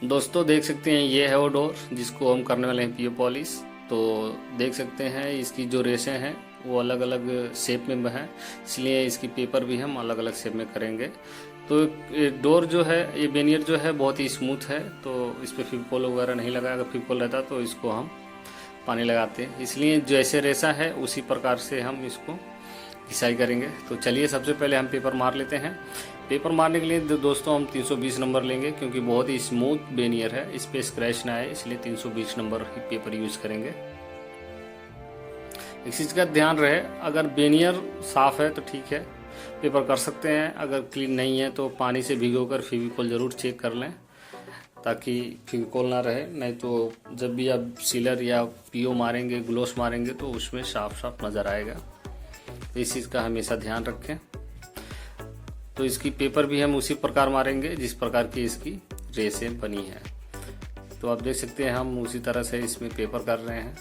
दोस्तों देख सकते हैं ये है वो डोर जिसको हम करने वाले हैं पीओ पॉलिश। तो देख सकते हैं इसकी जो रेशें हैं वो अलग अलग शेप में हैं, इसलिए इसकी पेपर भी हम अलग अलग शेप में करेंगे। तो ये डोर जो है, ये बेनियर जो है बहुत ही स्मूथ है, तो इस पर फेविकोल वगैरह नहीं लगा। अगर फेविकोल रहता तो इसको हम पानी लगाते हैं, इसलिए जैसे रेशा है उसी प्रकार से हम इसको घिसाई करेंगे। तो चलिए सबसे पहले हम पेपर मार लेते हैं। पेपर मारने के लिए दोस्तों हम 320 नंबर लेंगे, क्योंकि बहुत ही स्मूथ बेनियर है, इस पे स्क्रैच ना आए, इसलिए 320 नंबर ही पेपर यूज करेंगे। एक चीज़ का ध्यान रहे, अगर बेनियर साफ है तो ठीक है, पेपर कर सकते हैं। अगर क्लीन नहीं है तो पानी से भिगोकर फेविकोल ज़रूर चेक कर लें, ताकि फेविकोल ना रहे। नहीं तो जब भी आप सीलर या पीओ मारेंगे, ग्लोस मारेंगे, तो उसमें साफ साफ नज़र आएगा। तो इस चीज़ का हमेशा ध्यान रखें। तो इसकी पेपर भी हम उसी प्रकार मारेंगे जिस प्रकार की इसकी रेसें बनी है। तो आप देख सकते हैं हम उसी तरह से इसमें पेपर कर रहे हैं।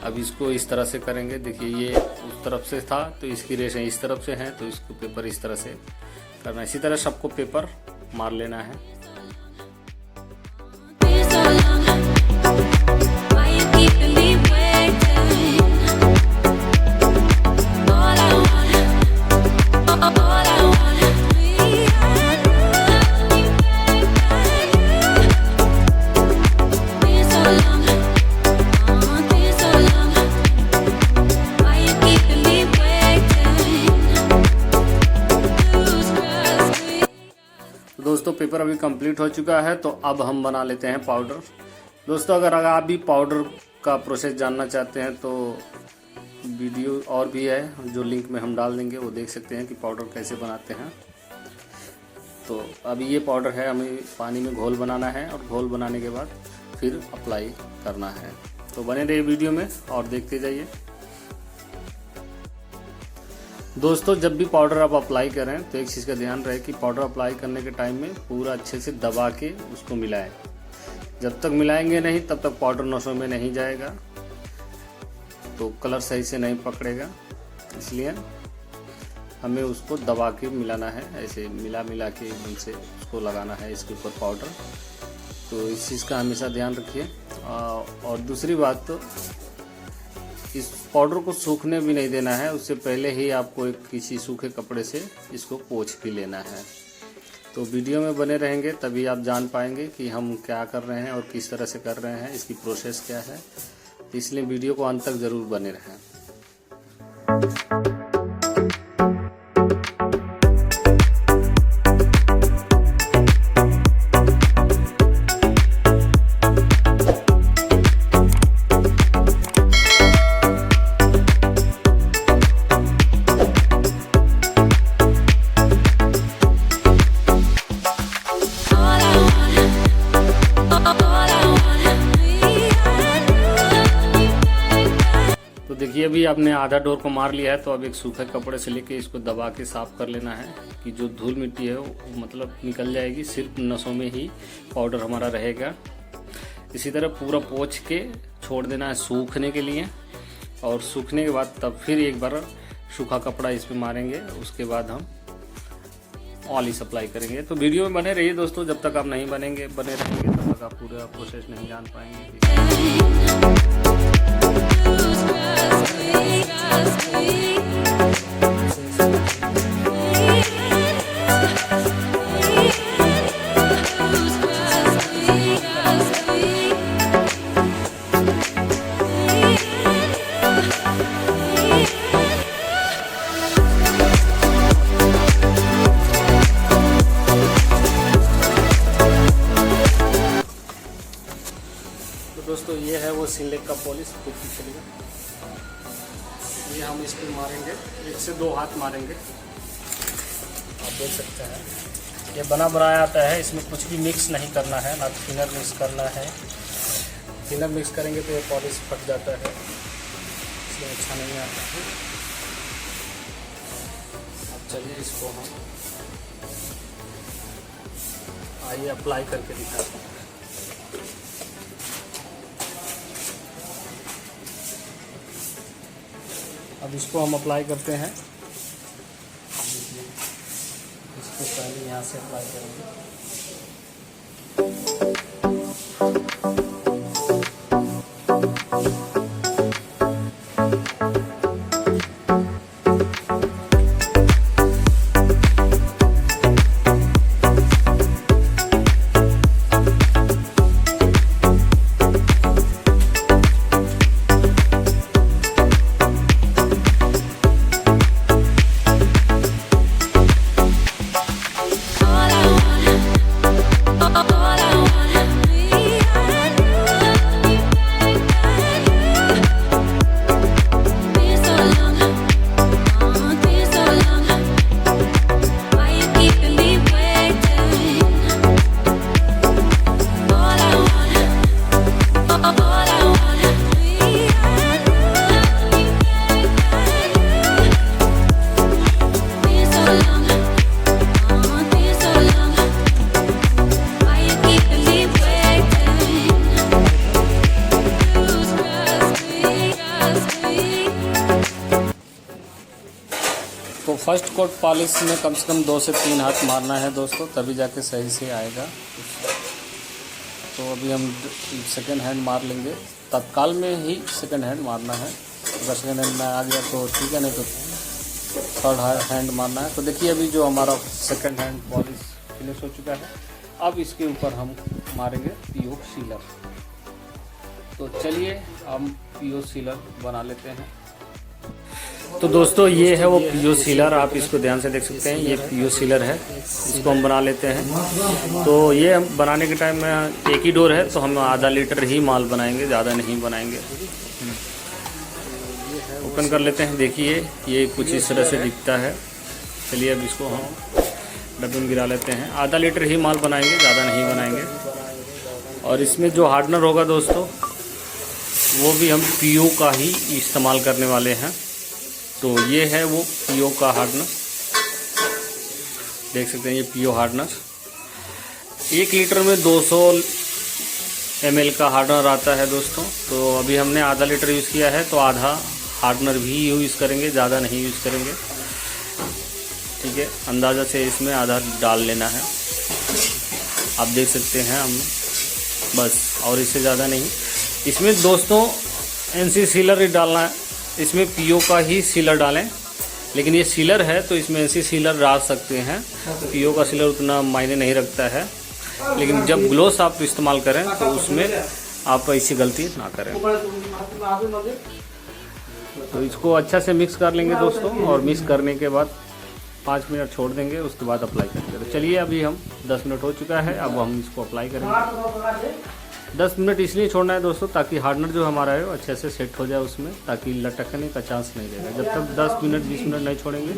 अब इसको इस तरह से करेंगे। देखिए ये उस तरफ से था तो इसकी रेसें इस तरफ से हैं, तो इसको पेपर इस तरह से करना है। इसी तरह सबको पेपर मार लेना है। दोस्तों पेपर अभी कंप्लीट हो चुका है, तो अब हम बना लेते हैं पाउडर। दोस्तों अगर आप भी पाउडर का प्रोसेस जानना चाहते हैं तो वीडियो और भी है, जो लिंक में हम डाल देंगे, वो देख सकते हैं कि पाउडर कैसे बनाते हैं। तो अभी ये पाउडर है, हमें पानी में घोल बनाना है और घोल बनाने के बाद फिर अप्लाई करना है। तो बने रहिए वीडियो में और देखते जाइए। दोस्तों जब भी पाउडर आप अप्लाई करें तो एक चीज़ का ध्यान रहे कि पाउडर अप्लाई करने के टाइम में पूरा अच्छे से दबा के उसको मिलाएं। जब तक मिलाएंगे नहीं तब तक पाउडर नसों में नहीं जाएगा, तो कलर सही से नहीं पकड़ेगा। इसलिए हमें उसको दबा के मिलाना है, ऐसे मिला के एकदम से उसको लगाना है इसके ऊपर पाउडर। तो इस चीज़ का हमेशा ध्यान रखिए। और दूसरी बात, तो इस पाउडर को सूखने भी नहीं देना है, उससे पहले ही आपको एक किसी सूखे कपड़े से इसको पोंछ भी लेना है। तो वीडियो में बने रहेंगे तभी आप जान पाएंगे कि हम क्या कर रहे हैं और किस तरह से कर रहे हैं, इसकी प्रोसेस क्या है। इसलिए वीडियो को अंत तक ज़रूर बने रहें। देखिए अभी आपने आधा डोर को मार लिया है, तो अब एक सूखे कपड़े से लेके इसको दबा के साफ कर लेना है कि जो धूल मिट्टी है वो मतलब निकल जाएगी। सिर्फ नसों में ही पाउडर हमारा रहेगा। इसी तरह पूरा पोंछ के छोड़ देना है सूखने के लिए, और सूखने के बाद तब फिर एक बार सूखा कपड़ा इस पर मारेंगे। उसके बाद हम पॉलिश अप्लाई करेंगे। तो वीडियो में बने रहिए दोस्तों, जब तक आप नहीं बने रहेंगे तब तक आप पूरा प्रोसेस नहीं जान पाएंगे। तो दोस्तों ये है वो सिलेक का पॉलिश। चलिए ये हम इस पर मारेंगे, 1 से 2 हाथ मारेंगे। आप देख सकते हैं ये बना बनाया आता है, इसमें कुछ भी मिक्स नहीं करना है, ना थिनर मिक्स करना है। थिनर मिक्स करेंगे तो ये पॉलिश फट जाता है, इसलिए अच्छा नहीं आता है। अब चलिए इसको हम आइए अप्लाई करके दिखाते हैं। अब इसको हम अप्लाई करते हैं। इसको पहले यहाँ से अप्लाई करेंगे। तो फर्स्ट कोट पॉलिश में कम से कम 2 से 3 हाथ मारना है दोस्तों, तभी जाके सही से आएगा। तो अभी हम सेकेंड हैंड मार लेंगे, तत्काल में ही सेकेंड हैंड मारना है। अगर सेकेंड हैंड में आ गया तो ठीक है, नहीं तो थर्ड हैंड मारना है। तो देखिए अभी जो हमारा सेकेंड हैंड पॉलिश फिनिश हो चुका है। अब इसके ऊपर हम मारेंगे पीओ सीलर। तो चलिए हम पीओ सीलर बना लेते हैं। तो दोस्तों ये है वो पीओ सीलर, आप इसको ध्यान से देख सकते हैं, ये पीओ सीलर है। इसको हम बना लेते हैं। तो ये हम बनाने के टाइम में एक ही डोर है, तो हम आधा लीटर ही माल बनाएंगे, ज़्यादा नहीं बनाएंगे। ओपन कर लेते हैं। देखिए ये कुछ इस तरह से दिखता है। चलिए अब इसको हम डब्बे में गिरा लेते हैं। आधा लीटर ही माल बनाएंगे, ज़्यादा नहीं बनाएंगे। और इसमें जो हार्डनर होगा दोस्तों, वो भी हम पीओ का ही इस्तेमाल करने वाले हैं। तो ये है वो पीओ का हार्डनर, देख सकते हैं ये पीओ हार्डनर। 1 लीटर में 200 ml का हार्डनर आता है दोस्तों। तो अभी हमने आधा लीटर यूज़ किया है, तो आधा हार्डनर भी यूज़ करेंगे, ज़्यादा नहीं यूज़ करेंगे। ठीक है, अंदाज़ा से इसमें आधा डाल लेना है। आप देख सकते हैं हम बस, और इससे ज़्यादा नहीं। इसमें दोस्तों एनसी सीलर ही डालना है, इसमें पीओ का ही सीलर डालें। लेकिन ये सीलर है तो इसमें एनसी सीलर डाल सकते हैं, पीओ का सीलर उतना मायने नहीं रखता है। लेकिन जब ग्लोस आप इस्तेमाल करें तो उसमें आप ऐसी गलती ना करें। तो इसको अच्छा से मिक्स कर लेंगे दोस्तों, और मिक्स करने के बाद 5 मिनट छोड़ देंगे, उसके बाद अप्लाई करेंगे। तो चलिए अभी हम 10 मिनट हो चुका है, अब हम इसको अप्लाई करेंगे। 10 मिनट इसलिए छोड़ना है दोस्तों ताकि हार्डनर जो हमारा है वो अच्छे से सेट हो जाए उसमें, ताकि लटकने का चांस नहीं रहेगा। जब तक 10 मिनट 20 मिनट नहीं छोड़ेंगे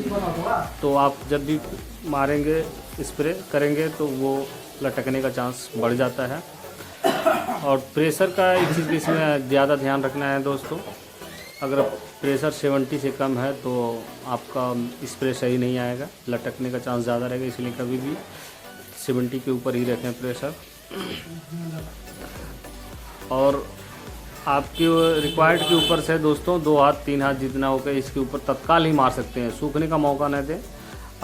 तो आप जब भी मारेंगे, स्प्रे करेंगे, तो वो लटकने का चांस बढ़ जाता है। और प्रेशर का एक चीज़ इसमें ज़्यादा ध्यान रखना है दोस्तों। अगर प्रेशर 70 से कम है तो आपका स्प्रे सही नहीं आएगा, लटकने का चांस ज़्यादा रहेगा। इसलिए कभी भी 70 के ऊपर ही रखें प्रेशर। और आपके रिक्वायर्ड के ऊपर से दोस्तों 2 हाथ 3 हाथ जितना होगा इसके ऊपर तत्काल ही मार सकते हैं, सूखने का मौका न दें।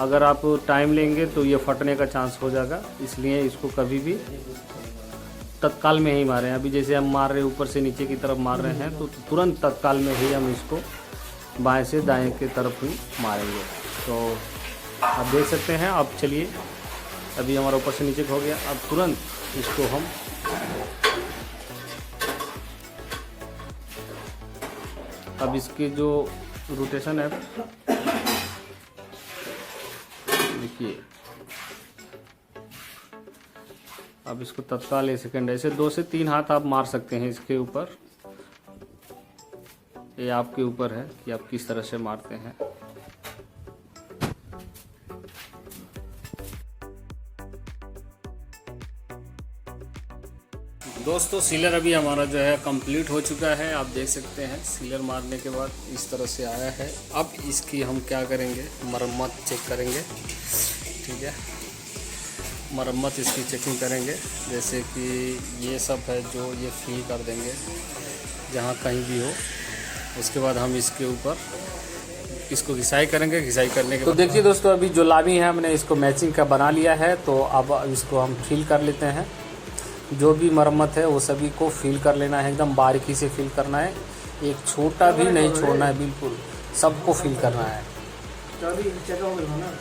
अगर आप टाइम लेंगे तो ये फटने का चांस हो जाएगा, इसलिए इसको कभी भी तत्काल में ही मारें। अभी जैसे हम मार रहे हैं, ऊपर से नीचे की तरफ मार रहे हैं, तो तुरंत तत्काल में ही हम इसको बाएं से दाएं की तरफ ही मारेंगे। तो आप देख सकते हैं। अब चलिए, अभी हमारा ऊपर से नीचे हो गया, अब तुरंत इसको हम अब इसकी जो रोटेशन है देखिए, अब इसको तत्काल 1 सेकेंड ऐसे 2 से 3 हाथ आप मार सकते हैं इसके ऊपर। ये आपके ऊपर है कि आप किस तरह से मारते हैं। दोस्तों सीलर अभी हमारा जो है कंप्लीट हो चुका है। आप देख सकते हैं सीलर मारने के बाद इस तरह से आया है। अब इसकी हम क्या करेंगे, मरम्मत चेक करेंगे। ठीक है, मरम्मत इसकी चेकिंग करेंगे। जैसे कि ये सब है जो ये फिल कर देंगे जहाँ कहीं भी हो। उसके बाद हम इसके ऊपर इसको घिसाई करेंगे। घिसाई करने के तो देखिए दोस्तों, अभी जो लावी है हमने इसको मैचिंग का बना लिया है। तो अब इसको हम फिल कर लेते हैं। जो भी मरम्मत है वो सभी को फिल कर लेना है, एकदम बारीकी से फिल करना है, एक छोटा भी नहीं छोड़ना है, बिल्कुल सबको फिल करना है।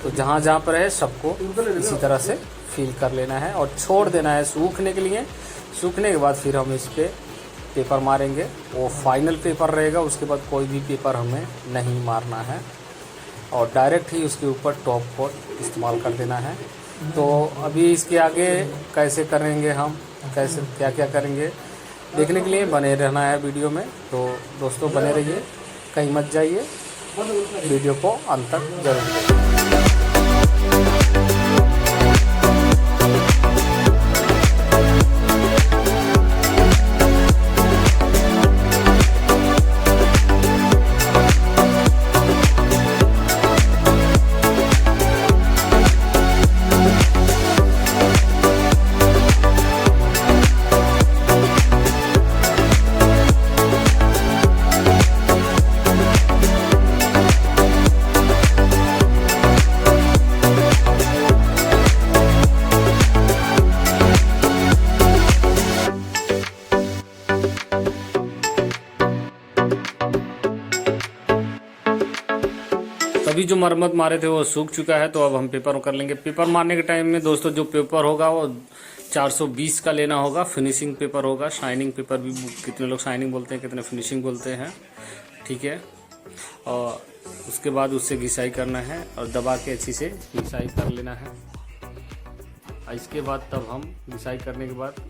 तो जहाँ जहाँ पर है सबको इसी तरह से फिल कर लेना है और छोड़ देना है सूखने के लिए। सूखने के बाद फिर हम इस पर पेपर मारेंगे, वो फाइनल पेपर रहेगा। उसके बाद कोई भी पेपर हमें नहीं मारना है और डायरेक्ट ही उसके ऊपर टॉप कोट इस्तेमाल कर देना है। तो अभी इसके आगे कैसे करेंगे हम, कैसे क्या क्या करेंगे देखने के लिए बने रहना है वीडियो में। तो दोस्तों बने रहिए, कहीं मत जाइए, वीडियो को अंत तक जरूर देखिए। अभी जो मरम्मत मारे थे वो सूख चुका है। तो अब हम पेपर कर लेंगे। पेपर मारने के टाइम में दोस्तों जो पेपर होगा वो 420 का लेना होगा। फिनिशिंग पेपर होगा, शाइनिंग पेपर भी कितने लोग शाइनिंग बोलते हैं, कितने फिनिशिंग बोलते हैं, ठीक है। और उसके बाद उससे घिसाई करना है और दबा के अच्छी से घिसाई कर लेना है। इसके बाद तब हम घिसाई करने के बाद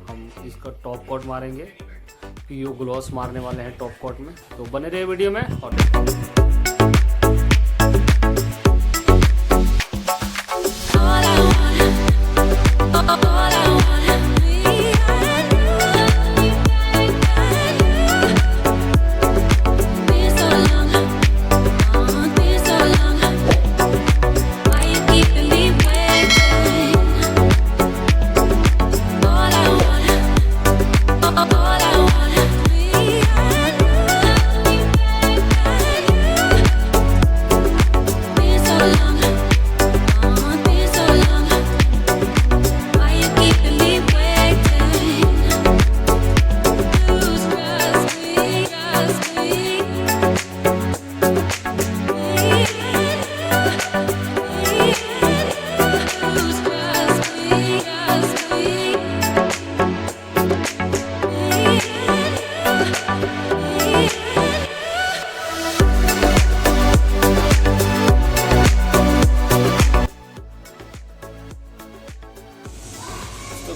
हम इसका टॉप कोट मारेंगे। पीओ ग्लॉस मारने वाले हैं टॉप कोट में। तो बने रहे वीडियो में। और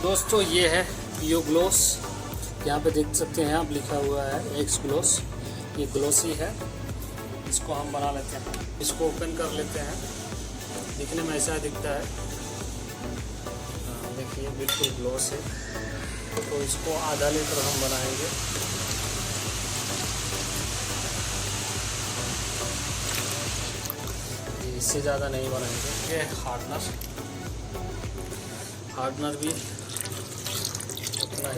दोस्तों ये है पीओ ग्लॉस, यहाँ पे देख सकते हैं आप, लिखा हुआ है एक्स ग्लॉस। ये ग्लॉसी है, इसको हम बना लेते हैं। इसको ओपन कर लेते हैं, दिखने में ऐसा दिखता है। देखिए बिल्कुल ग्लॉस है। तो इसको आधा लीटर हम बनाएंगे। इससे ज़्यादा नहीं बनाएंगे। ये हार्डनर भी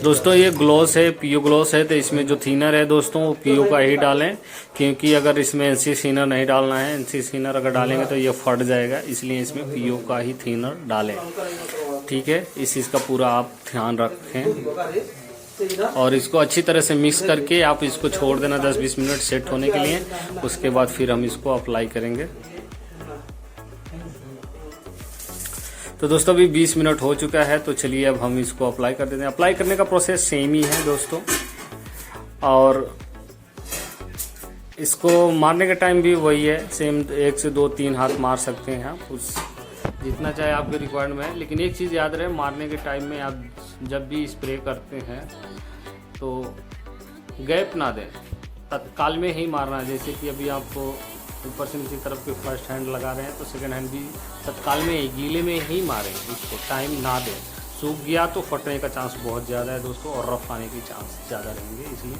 दोस्तों, ये ग्लॉस है, पीओ ग्लॉस है। तो इसमें जो थीनर है दोस्तों वो पीओ का ही डालें, क्योंकि अगर इसमें एनसी थीनर नहीं डालना है, एनसी थीनर अगर डालेंगे तो ये फट जाएगा। इसलिए इसमें पीओ का ही थीनर डालें, ठीक है। इस चीज़ का पूरा आप ध्यान रखें और इसको अच्छी तरह से मिक्स करके आप इसको छोड़ देना 10-20 मिनट सेट होने के लिए। उसके बाद फिर हम इसको अप्लाई करेंगे। तो दोस्तों अभी 20 मिनट हो चुका है। तो चलिए अब हम इसको अप्लाई कर देते हैं। अप्लाई करने का प्रोसेस सेम ही है दोस्तों, और इसको मारने का टाइम भी वही है सेम। 1 से 2-3 हाथ मार सकते हैं आप, उस जितना चाहे आपके रिक्वायर्ड में है। लेकिन एक चीज़ याद रहे, मारने के टाइम में आप जब भी स्प्रे करते हैं तो गैप ना दें, तत्काल में ही मारना है। जैसे कि अभी आपको ऊपर से नीचे तरफ के फर्स्ट हैंड लगा रहे हैं तो सेकंड हैंड भी तत्काल में ही, गीले में ही मारें। इसको टाइम ना दें। सूख गया तो फटने का चांस बहुत ज़्यादा है दोस्तों, और रफ आने के चांस ज़्यादा रहेंगे। इसलिए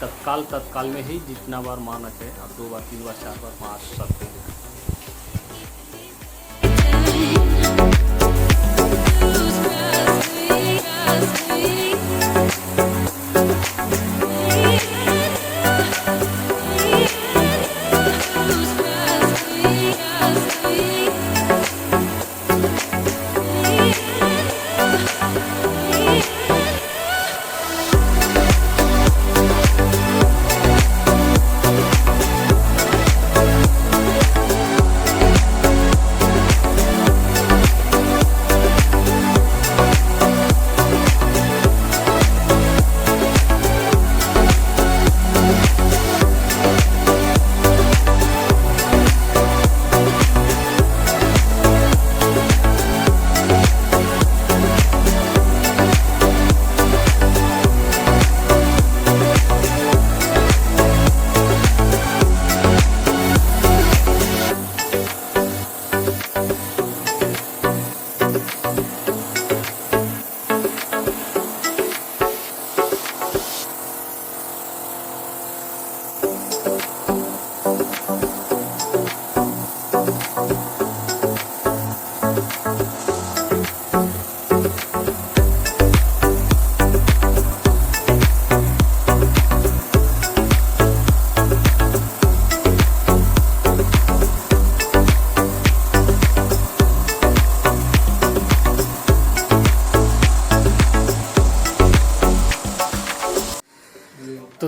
तत्काल में ही जितना बार मारना चाहिए आप 2 बार 3 बार 4 बार मार सकते हैं।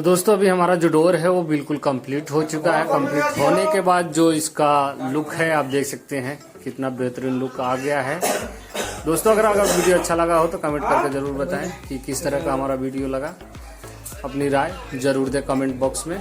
तो दोस्तों अभी हमारा जो डोर है वो बिल्कुल कंप्लीट हो चुका है। कंप्लीट होने के बाद जो इसका लुक है आप देख सकते हैं कितना बेहतरीन लुक आ गया है। दोस्तों अगर वीडियो अच्छा लगा हो तो कमेंट करके ज़रूर बताएं कि किस तरह का हमारा वीडियो लगा। अपनी राय ज़रूर दें कमेंट बॉक्स में।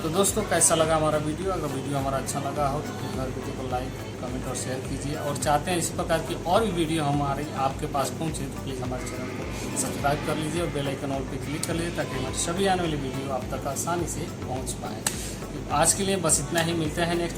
तो दोस्तों कैसा लगा हमारा वीडियो? अगर वीडियो हमारा अच्छा लगा हो तो प्लीज़ हमारे वीडियो को लाइक कमेंट और शेयर कीजिए, और चाहते हैं इसी प्रकार की और भी वीडियो हमारी आपके पास पहुंचे तो प्लीज़ हमारे चैनल को सब्सक्राइब कर लीजिए और बेल आइकन ऑल पे क्लिक कर लीजिए ताकि हमारी सभी आने वाली वीडियो आप तक आसानी से पहुँच पाए। आज के लिए बस इतना ही, मिलते हैं नेक्स्ट